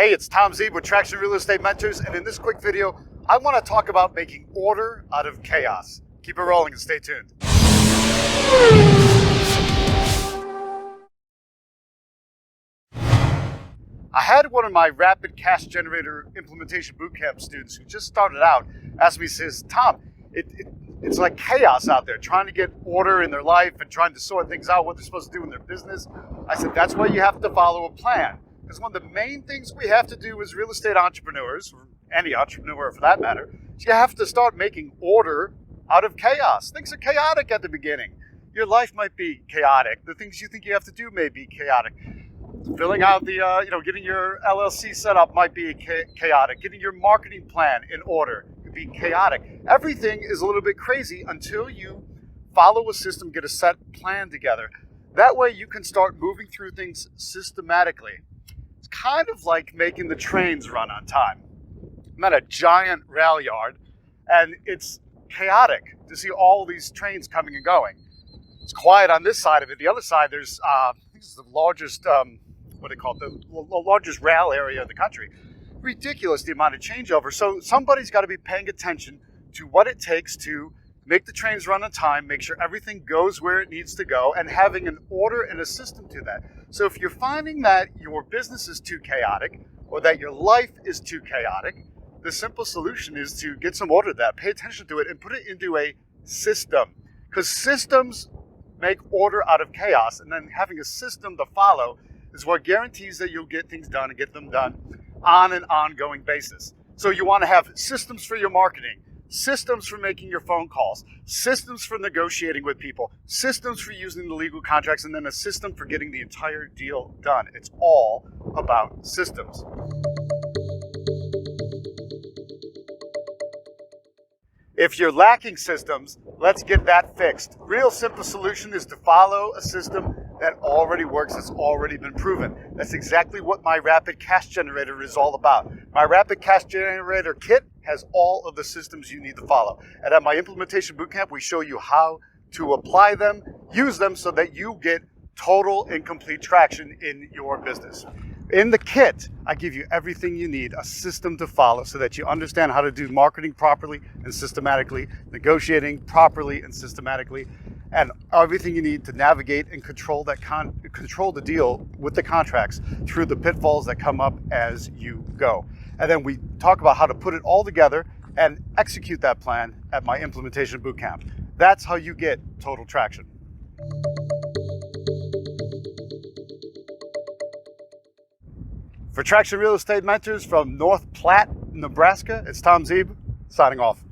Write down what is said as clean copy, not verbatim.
Hey, it's Tom Zeeb with Traction Real Estate Mentors, and in this quick video, I want to talk about making order out of chaos. Keep it rolling and stay tuned. I had one of my rapid cash generator implementation bootcamp students who just started out ask me, says, Tom, it's like chaos out there, trying to get order in their life and trying to sort things out, what they're supposed to do in their business. I said, that's why you have to follow a plan. Because one of the main things we have to do as real estate entrepreneurs, or any entrepreneur for that matter, is you have to start making order out of chaos. Things are chaotic at the beginning. Your life might be chaotic. The things you think you have to do may be chaotic. Filling out the, getting your LLC set up might be chaotic. Getting your marketing plan in order could be chaotic. Everything is a little bit crazy until you follow a system, get a set plan together. That way you can start moving through things systematically. It's kind of like making the trains run on time. I'm at a giant rail yard, and it's chaotic to see all these trains coming and going. It's quiet on this side of it. The other side, there's this is the largest, the largest rail area in the country. Ridiculous the amount of changeover. So somebody's got to be paying attention to what it takes to make the trains run on time, make sure everything goes where it needs to go, and having an order and a system to that. So if you're finding that your business is too chaotic or that your life is too chaotic, the simple solution is to get some order to that, pay attention to it, and put it into a system. Because systems make order out of chaos, and then having a system to follow is what guarantees that you'll get things done and get them done on an ongoing basis. So you want to have systems for your marketing, systems for making your phone calls, systems for negotiating with people, systems for using the legal contracts, and then a system for getting the entire deal done. It's all about systems. If you're lacking systems, let's get that fixed. Real simple solution is to follow a system that already works, that's already been proven. That's exactly what my Rapid Cash Generator is all about. My Rapid Cash Generator kit has all of the systems you need to follow. And at my implementation bootcamp, we show you how to apply them, use them so that you get total and complete traction in your business. In the kit, I give you everything you need, a system to follow so that you understand how to do marketing properly and systematically, negotiating properly and systematically, and everything you need to navigate and control the deal with the contracts through the pitfalls that come up as you go. And then we talk about how to put it all together and execute that plan at my implementation bootcamp. That's how you get total traction. For Traction Real Estate Mentors from North Platte, Nebraska, it's Tom Zeeb, signing off.